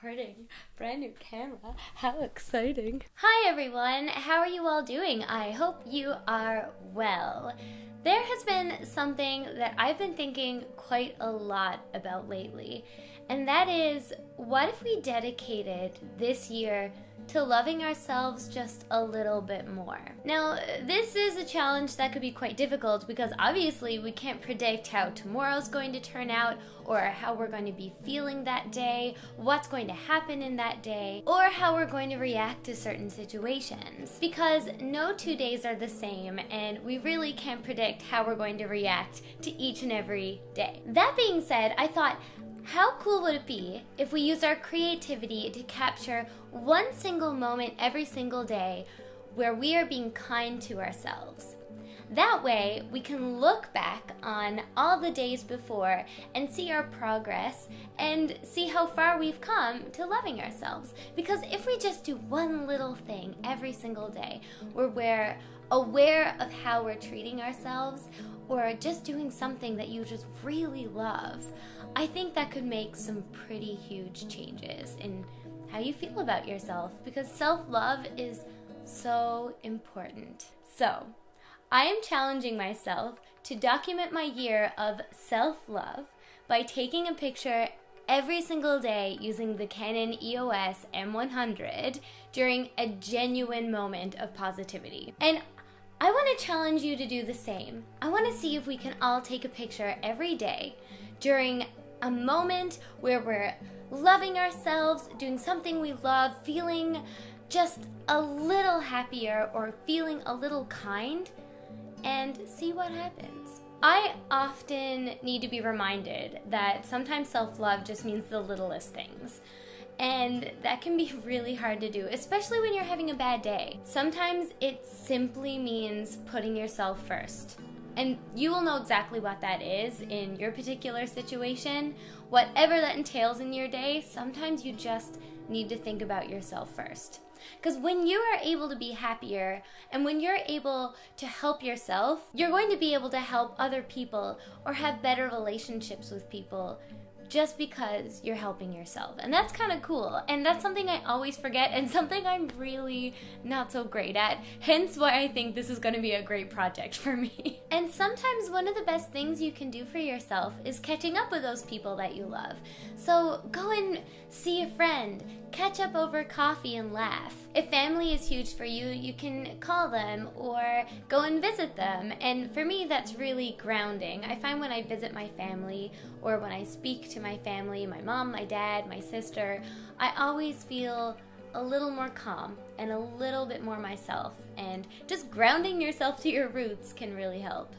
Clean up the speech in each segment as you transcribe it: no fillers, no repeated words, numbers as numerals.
recording. Brand new camera. How exciting. Hi everyone, how are you all doing? I hope you are well. There has been something that I've been thinking quite a lot about lately, and that is, what if we dedicated this year to loving ourselves just a little bit more? Now, this is a challenge that could be quite difficult because obviously we can't predict how tomorrow's going to turn out or how we're going to be feeling that day, what's going to happen in that day, or how we're going to react to certain situations. Because no 2 days are the same and we really can't predict how we're going to react to each and every day. That being said, I thought, how cool would it be if we use our creativity to capture one single moment every single day where we are being kind to ourselves? That way, we can look back on all the days before and see our progress and see how far we've come to loving ourselves. Because if we just do one little thing every single day where we're aware of how we're treating ourselves or just doing something that you just really love, I think that could make some pretty huge changes in how you feel about yourself, because self-love is so important. So, I am challenging myself to document my year of self-love by taking a picture every single day using the Canon EOS M100 during a genuine moment of positivity. And I want to challenge you to do the same. I want to see if we can all take a picture every day during a moment where we're loving ourselves, doing something we love, feeling just a little happier or feeling a little kind, and see what happens. I often need to be reminded that sometimes self-love just means the littlest things. And that can be really hard to do, especially when you're having a bad day. Sometimes it simply means putting yourself first. And you will know exactly what that is in your particular situation. Whatever that entails in your day, sometimes you just need to think about yourself first. Because when you are able to be happier and when you're able to help yourself, you're going to be able to help other people or have better relationships with people just because you're helping yourself. And that's kind of cool. And that's something I always forget and something I'm really not so great at. Hence why I think this is going to be a great project for me. And sometimes one of the best things you can do for yourself is catching up with those people that you love. So go and see a friend, catch up over coffee and laugh. If family is huge for you, you can call them or go and visit them. And for me, that's really grounding. I find when I visit my family or when I speak to my family, my mom, my dad, my sister, I always feel a little more calm and a little bit more myself. And just grounding yourself to your roots can really help.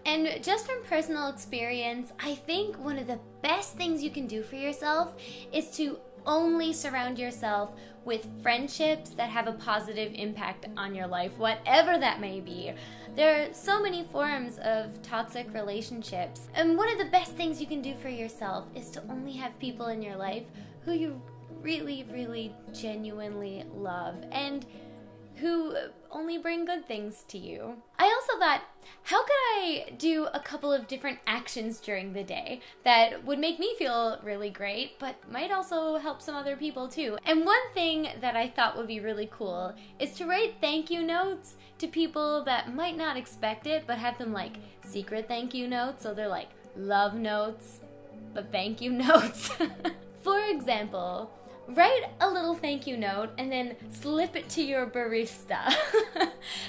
And just from personal experience, I think one of the best things you can do for yourself is to only surround yourself with friendships that have a positive impact on your life, whatever that may be. There are so many forms of toxic relationships, and one of the best things you can do for yourself is to only have people in your life who you really, really genuinely love and who only bring good things to you. I also thought, how could I do a couple of different actions during the day that would make me feel really great, but might also help some other people too? And one thing that I thought would be really cool is to write thank you notes to people that might not expect it, but have them like secret thank you notes, so they're like love notes, but thank you notes. For example, write a little thank you note and then slip it to your barista.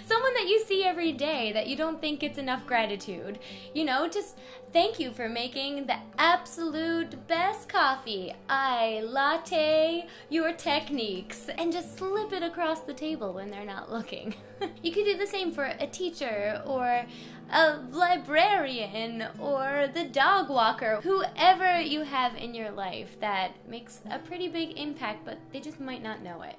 Someone that you see every day that you don't think gets enough gratitude. You know, just thank you for making the absolute best coffee. I latte your techniques. And just slip it across the table when they're not looking. You could do the same for a teacher or a librarian or the dog walker, whoever you have in your life that makes a pretty big impact, but they just might not know it.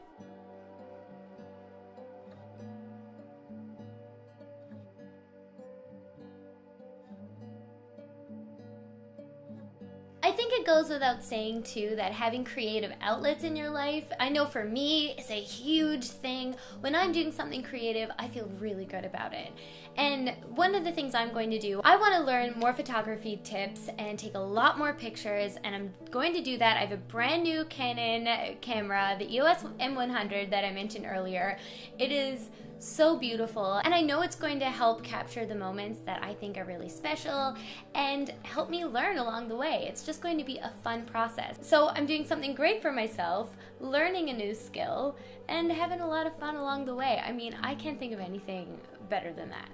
I think it goes without saying too that having creative outlets in your life, I know for me, is a huge thing. When I'm doing something creative, I feel really good about it. And one of the things I'm going to do, I want to learn more photography tips and take a lot more pictures, and I'm going to do that. I have a brand new Canon camera, the EOS M100 that I mentioned earlier. It is so beautiful, and I know it's going to help capture the moments that I think are really special and help me learn along the way. It's just going to be a fun process. So I'm doing something great for myself, learning a new skill, and having a lot of fun along the way. I mean, I can't think of anything better than that.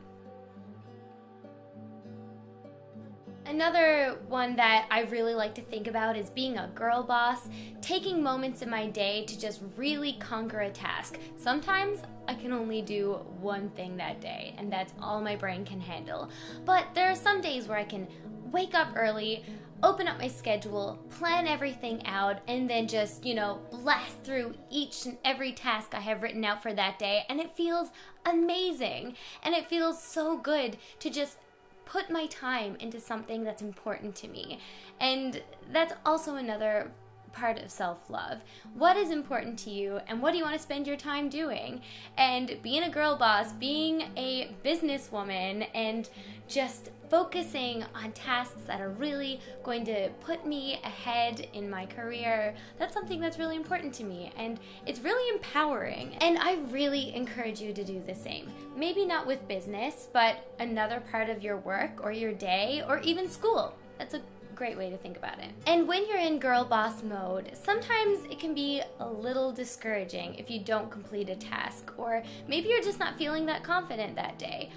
Another one that I really like to think about is being a girl boss, taking moments in my day to just really conquer a task. Sometimes I can only do one thing that day, and that's all my brain can handle. But there are some days where I can wake up early, open up my schedule, plan everything out, and then just, blast through each and every task I have written out for that day, and it feels amazing. And it feels so good to just put my time into something that's important to me. And that's also another part of self-love. What is important to you, and what do you want to spend your time doing? And being a girl boss, being a businesswoman, and just focusing on tasks that are really going to put me ahead in my career, that's something that's really important to me, and it's really empowering. And I really encourage you to do the same. Maybe not with business, but another part of your work or your day or even school. That's a great way to think about it. And when you're in girl boss mode, sometimes it can be a little discouraging if you don't complete a task, or maybe you're just not feeling that confident that day.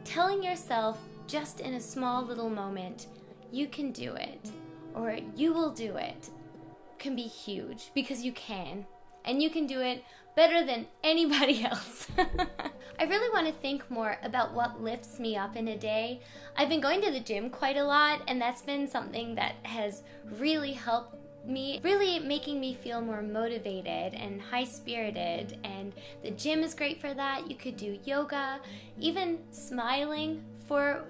Telling yourself just in a small little moment, you can do it, or you will do it, can be huge, because you can, and you can do it better than anybody else. I really want to think more about what lifts me up in a day. I've been going to the gym quite a lot, and that's been something that has really helped me, really making me feel more motivated and high-spirited, and the gym is great for that. You could do yoga, even smiling for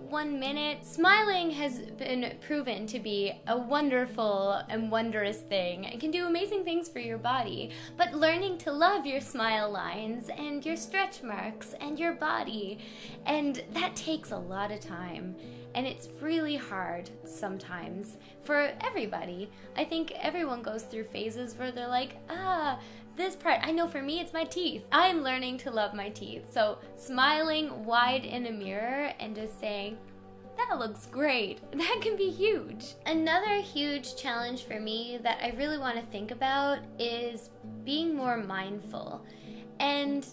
1 minute. Smiling has been proven to be a wonderful and wondrous thing. It can do amazing things for your body, but learning to love your smile lines and your stretch marks and your body, and that takes a lot of time. And it's really hard sometimes for everybody. I think everyone goes through phases where they're like, this part, I know for me it's my teeth. I'm learning to love my teeth. So smiling wide in a mirror and just saying, that looks great, that can be huge. Another huge challenge for me that I really want to think about is being more mindful. And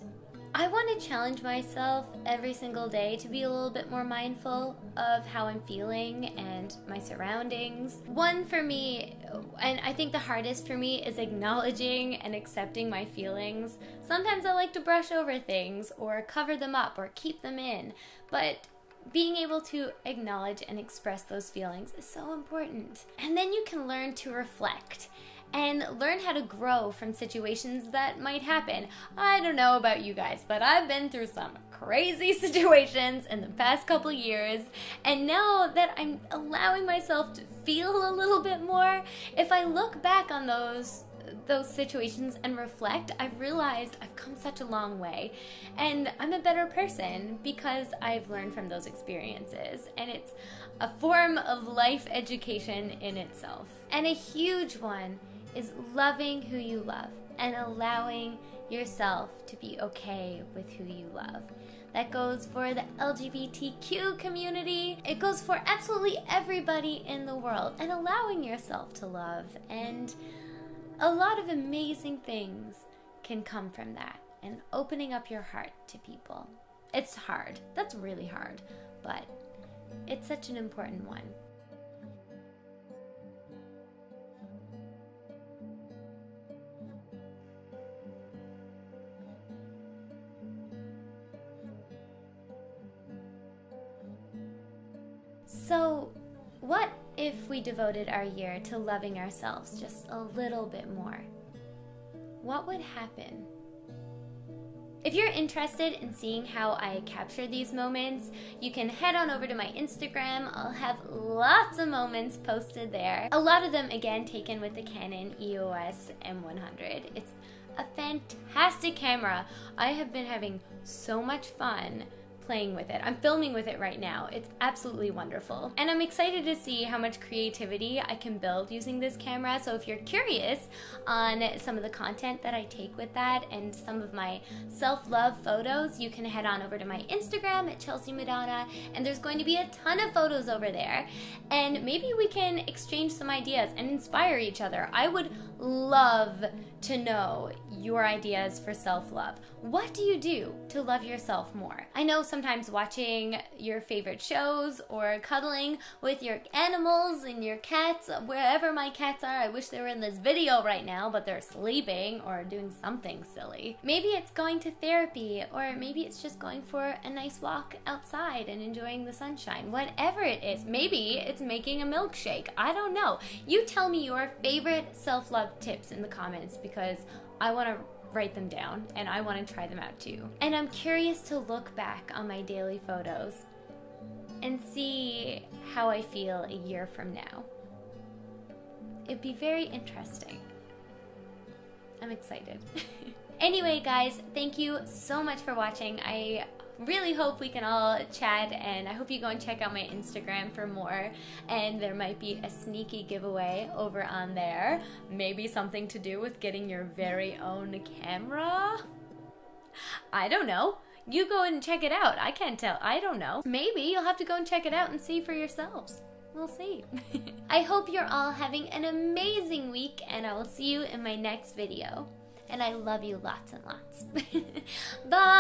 I want to challenge myself every single day to be a little bit more mindful of how I'm feeling and my surroundings. One for me, and I think the hardest for me, is acknowledging and accepting my feelings. Sometimes I like to brush over things or cover them up or keep them in, but being able to acknowledge and express those feelings is so important. And then you can learn to reflect and learn how to grow from situations that might happen. I don't know about you guys, but I've been through some crazy situations in the past couple years, and now that I'm allowing myself to feel a little bit more, if I look back on those situations and reflect, I've realized I've come such a long way, and I'm a better person because I've learned from those experiences, and it's a form of life education in itself. And a huge one is loving who you love and allowing yourself to be okay with who you love. That goes for the LGBTQ community. It goes for absolutely everybody in the world, and allowing yourself to love. And a lot of amazing things can come from that, and opening up your heart to people. It's hard. That's really hard, but it's such an important one. So, what if we devoted our year to loving ourselves just a little bit more? What would happen? If you're interested in seeing how I capture these moments, you can head on over to my Instagram. I'll have lots of moments posted there. A lot of them, again, taken with the Canon EOS M100. It's a fantastic camera. I have been having so much fun playing with it. I'm filming with it right now. It's absolutely wonderful. And I'm excited to see how much creativity I can build using this camera. So if you're curious on some of the content that I take with that and some of my self-love photos, you can head on over to my Instagram at Chelsea Madonna, and there's going to be a ton of photos over there. And maybe we can exchange some ideas and inspire each other. I would love to know your ideas for self-love. What do you do to love yourself more? I know sometimes watching your favorite shows or cuddling with your animals and your cats, wherever my cats are, I wish they were in this video right now, but they're sleeping or doing something silly. Maybe it's going to therapy, or maybe it's just going for a nice walk outside and enjoying the sunshine. Whatever it is, maybe it's making a milkshake. I don't know. You tell me your favorite self-love tips in the comments, because I want to write them down and I want to try them out too. And I'm curious to look back on my daily photos and see how I feel a year from now. It'd be very interesting. I'm excited. Anyway, guys, thank you so much for watching. I really hope we can all chat, and I hope you go and check out my Instagram for more, and there might be a sneaky giveaway over on there. Maybe something to do with getting your very own camera? I don't know. You go and check it out. I can't tell. I don't know. Maybe you'll have to go and check it out and see for yourselves. We'll see. I hope you're all having an amazing week, and I will see you in my next video. And I love you lots and lots. Bye!